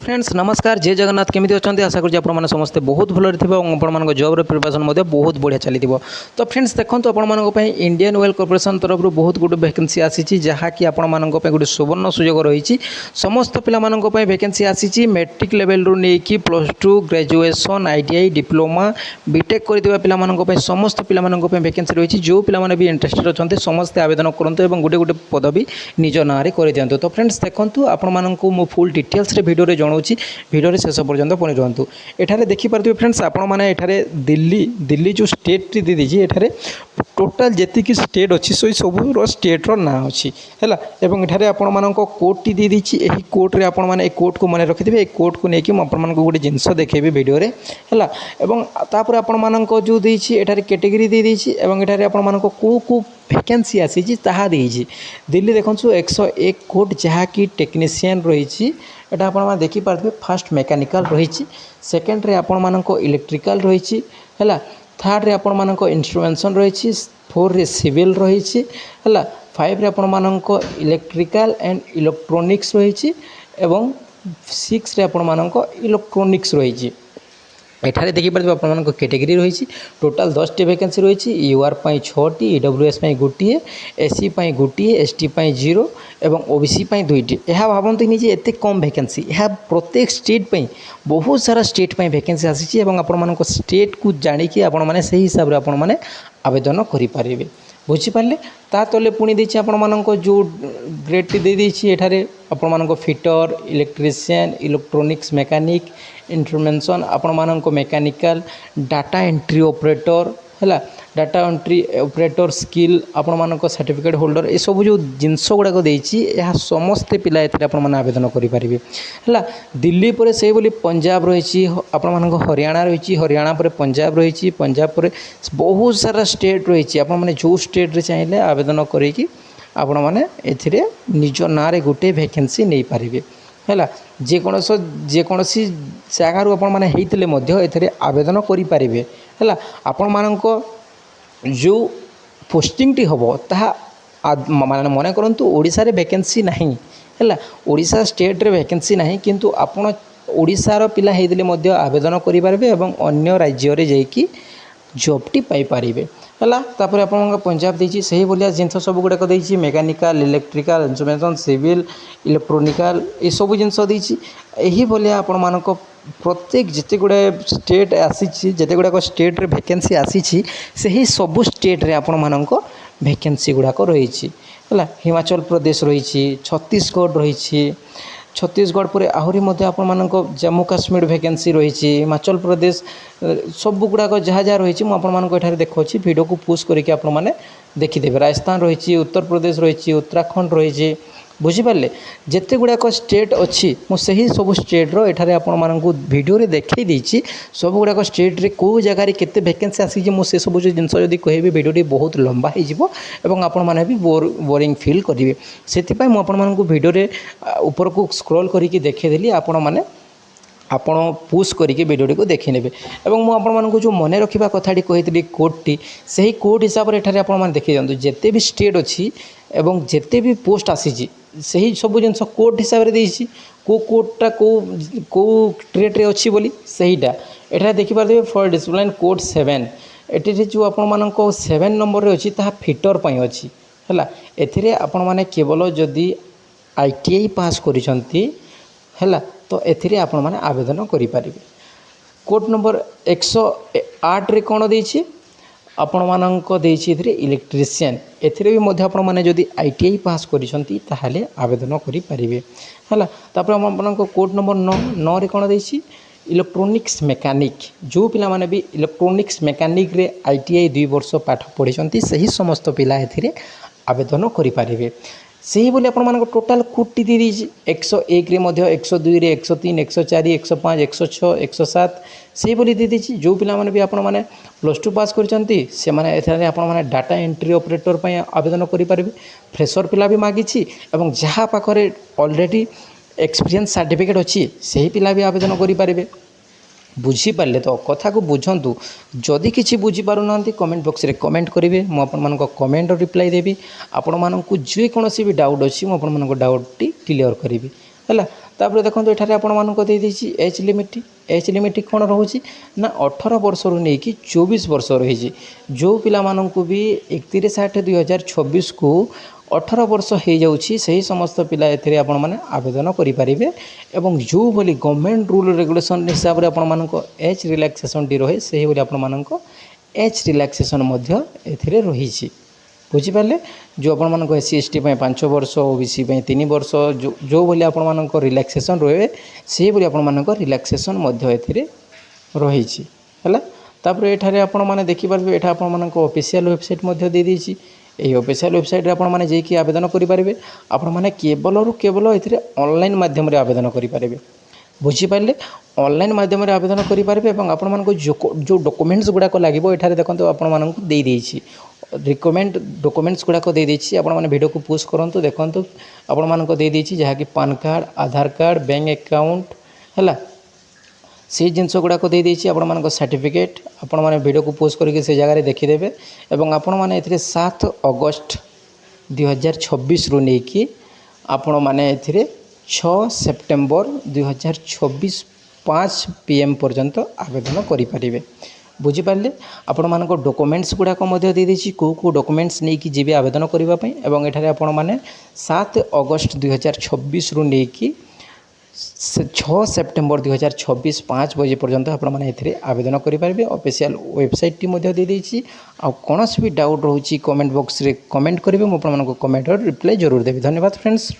Friends नमस्कार जय जगन्नाथ केमी अच्छा आशा करुँच आप समस्ते बहुत भलि थे और जॉब प्रिपरेशन बहुत बढ़िया चली तो फ्रेंड्स देखो आप इंडियन ऑयल कॉर्पोरेशन तरफ बहुत गुड वैकेंसी आसी जहाँकि आपण गोटे सुवर्ण सुजोग रही समस्त पिला वैकेंसी आसी मैट्रिक लेवल रू नहीं +2 ग्रेजुएशन ITI डिप्लोमा बीटेक करथिबा पिला समस्त पिला वैकेंसी रही जो पिला भी इंटरेस्टेड अच्छा समस्ते आवेदन करूँ और गोटे गोटे पदवी निज ना कर दिखाँ तो फ्रेंड्स देखो आपको फुल डिटेल्स वीडियो जनाऊँ वीडियो शेष पर्यंत पुणी रुहतु एठारे देखिपे फ्रेंड्स आपने दिल्ली जो स्टेट दी दीजिए एठारे टोटाल जी स्टेट अच्छी से सब स्टेट्र ना अच्छी है एठारे आपण कोड टी दी दीची यही कोड रे आपण माने कोड को मन रखिथे कोड को लेकिन आपण गोटे जिनस देखेबी वीडियो रे है तापर आपण मान जो देछि एठारे कैटेगरी दी दीची एवं एठारे आपण मान को वैकेंसी आसी ताहा देछि दिल्ली देखो 101 कोड जहाँकि टेक्नीशियन रही एटा आपण देखि पारबे फर्स्ट मेकानिकल रही सेकेंड रे आपण मानको इलेक्ट्रिकल रही है थर्ड रे आपण मानको इंस्ट्रूमेंटेशन रही 4 रे सिविल रही है 5 रे आपण मानको इलेक्ट्रिकल एंड इलेक्ट्रोनिक्स रही एवं 6 रे आपण मानको इलेक्ट्रोनिक्स रही एठारे देखिपारे आपण कैटेगरी रही टोटाल 10 टी वैकेंसी रही UR 6 टी EWS गोटे SC गोटे ST 0 एवं OBC 2टी यह भावती नहीं एत कम वैकेंसी यह प्रत्येक स्टेट पे बहुत सारा स्टेट पे वैकेंसी आसी आपण स्टेट को जाणिकी आपण मैंने से हिसाब से आपण मैंने आवेदन करें बुझीपारे ता तले पुणी देछि आपण मानको जो ग्रेड टी दे देछि एठारे आपण मानको fitter electrician electronics mechanic instrumentation आपण मानको मैकेनिकल डाटा एंट्री ऑपरेटर है डाटा एंट्री ऑपरेटर स्किल आपण मानको सर्टिफिकेट होल्डर ये सब जो जिनस गुड़ाक देछि यह समस्ते पिला एथिरे आपण माने आवेदन करि परिबे है दिल्ली पर से बोली पंजाब रही आपण मानको हरियाणा रही हरियाणा पर पंजाब रही पंजाब पर बहुत सारा स्टेट रही आपण माने जो स्टेट रे चाहिए आवेदन करिकी आपण माने एथिरे निज ना रे गोटे वैकेंसी नहीं पारिबे है जेकोसी जगार आपण माने हेइतिले मध्य एथिरे आवेदन करि पारिबे है आपण मानको जो पोस्टिंग टी हम ता माने मन करंतु ओडिसा रे वैकेंसी नहीं है ओडिसा स्टेट रे वैकेंसी नहीं किंतु आपण ओडिसार पिला हेइतिले मध्य आवेदन करि पारबे एवं अन्य राज्य रे जाइकी जॉब टी पाई पारिबे है तापर आप पंजाब देछि सही बोलिया जिनस सब गुड़ाक देछि mechanical electrical instrumentation civil electronical ये सब जिनस देछि यही बोलिया आपण मानको प्रत्येक जिते गुड़े स्टेट आसी जिते गुड़ाक स्टेट रे वैकेंसी आसी से ही सब स्टेट रे आपण मानको वैकेंसी गुड़ाक रही है हिमाचल प्रदेश रही छत्तीसगढ़ रही छत्तीसगढ़ पर आहरी आपण मानको जम्मू काश्मीर वैकेंसी रही हिमाचल प्रदेश सब गुड़ाक जहाँ जहाँ रही मुझे देखी वीडियो को पुश करके आपण मैंने देखीदेवे राजस्थान रही उत्तर प्रदेश रही उत्तराखंड रही बुझीपारे जिते गुड़ाक स्टेट अच्छी मुझे सब स्टेट्र एठारे आपण मानक वीडियो रे देखई देछि सब गुड़ाक स्टेट रे को जगार केते वैकेंसी आसी मुझे सब जो जिनस जदि कहबी वीडियो बहुत लंबा हो आपण माने भी बोरिंग फील करेंगे से वीडियो रे ऊपर को स्क्रॉल करके देखीदेली आपण माने आपण पुश करके वीडियो को देखी नेबे एवं मु आपण मानक जो मन रखा कथाटी कही कोड टी सही कोड हिसाब से एठारे आपण माने देखि दियंतु जेते भी स्टेट अच्छी एवं जेते भी पोस्ट आसी सही सब जिनस कोड हिसाब से देछि को कोडटा को ट्रेड रे अच्छी बोली सहीटा एठारे देखि पारबे फॉर डिसिप्लिन कोड 7 एठी जो आपण मानक 7 नंबर रे अछि ता फिटर पई अछि हैला एथिरे आपण माने केवल जदी ITI पास करिसंती हैला तो एथिरे आपण माने आवेदन करि पारिबे कोड नंबर 108 रे कोन देछि आपण मानक देछि एथिरे इलेक्ट्रीशियन एथिरे भी मध्य आपण माने जदी ITI पास करिसंती ताहाले आवेदन करि पारिबे हैला तापर आपण कोड नंबर 9 रे कोन देछि इलेक्ट्रोनिक्स मैकेनिक जो पिला माने भी इलेक्ट्रोनिक्स मैकेनिक रे ITI 2 वर्ष पाठ पढ़िसंती सही समस्त पिला एथिरे आवेदन करि पारिबे सही बोली आपण मानक टोटाल कोटी दी दीजिए 101 रे मध्य 102 रे 103 104 105 106 107 सही बोली दी दीजिए जो पिला माने भी आपण माने +2 पास करचंती से माने एथारे आपण माने डाटा एंट्री ऑपरेटर पय आवेदन करि पारबे फ्रेशर पिला भी मागिछि एवं जहाँ पाखरे ऑलरेडी एक्सपीरियंस सर्टिफिकेट अच्छी सही पिला भी आवेदन करि पारबे बुझीपारे तो कथा को बुझंतु जदि किसी बुझीपार ना कमेंट बॉक्स रे कमेंट करेंगे मुझे कमेंट रिप्लाई देवी आपण मानक जेकोसी भी डाउट अच्छी मुझे डाउट टी क्लियर करी है तापर देखो ये आपंट एज लिमिट कौन रोचे ना 18 वर्षर नहीं कि 24 वर्ष रही जो पिला मानू भी 31/8/2026 को 18 वर्ष हो जाऊँगी से ही समस्त पिला एथिरे आपण माने आवेदन करें एवं जो बोली गवर्नमेंट रूल रेगुलेशन हिसाब से आपण एज रिलैक्सेशन टी रहे से ही आपण एज रिलैक्सेशन एथिरे रही बुझिपारे जो आपण SC ST 5 वर्ष OBC 3 वर्ष जो बोली आपण रिलैक्सेशन रहे से बोली आपण रिलैक्सेशन रही है। तापर एठारे आपण माने देखि पारबे एठा आपण मानक ऑफिशियल वेबसाइट दे देछि एई ऑफिशियल वेबसाइट रे आपण माने जेकी आवेदन करि पारबे आपण माने केवल एथिरे ऑनलाइन माध्यम रे आवेदन करि पारबे बुझिपारे ऑनलाइन माध्यम रे आवेदन करि पारबे एवं आपण मानक जो डॉक्यूमेंट्स गुडाक लागिवो एठारे देखंतु आपण मानक दे देछि रिकमेंड डॉक्यूमेंट्स गुडाक दे देछि आपण माने वीडियो को पोस्ट करंतु देखंतु आपण मानक दे देछि जहा कि पैन कार्ड आधार कार्ड बैंक अकाउंट हैला से जिनस गुड़ाक दे देछि आपण मानक सर्टिफिकेट आपण माने वीडियो को पोस्ट करके से जगह देखिदेवे एवं आपण माने एथिरे 7 अगस्त 2026 रु नेकी आपण माने एथिरे 6 सेप्टेम्बर 2026 5 PM पर्यंत आवेदन करें बुझिपारे आपण मानक डॉक्यूमेंट्स गुड़ाक दे देछि को डॉक्यूमेंट्स नहीं कि जीवे आवेदन करने एवं एठारे आपण माने 7 अगस्त 2026 रु नेकी 6 सेप्टेम्बर 2026 5 बजे पर्यंत आपण माने एथिरे आवेदन करें ऑफिशियल वेबसाइट टी दे देछि आ कोनोसी भी डाउट रोची कमेंट बॉक्स रे कमेंट करेंगे मु आपण मानक कमेंट रिप्लाई जरूर देबी। धन्यवाद फ्रेंड्स।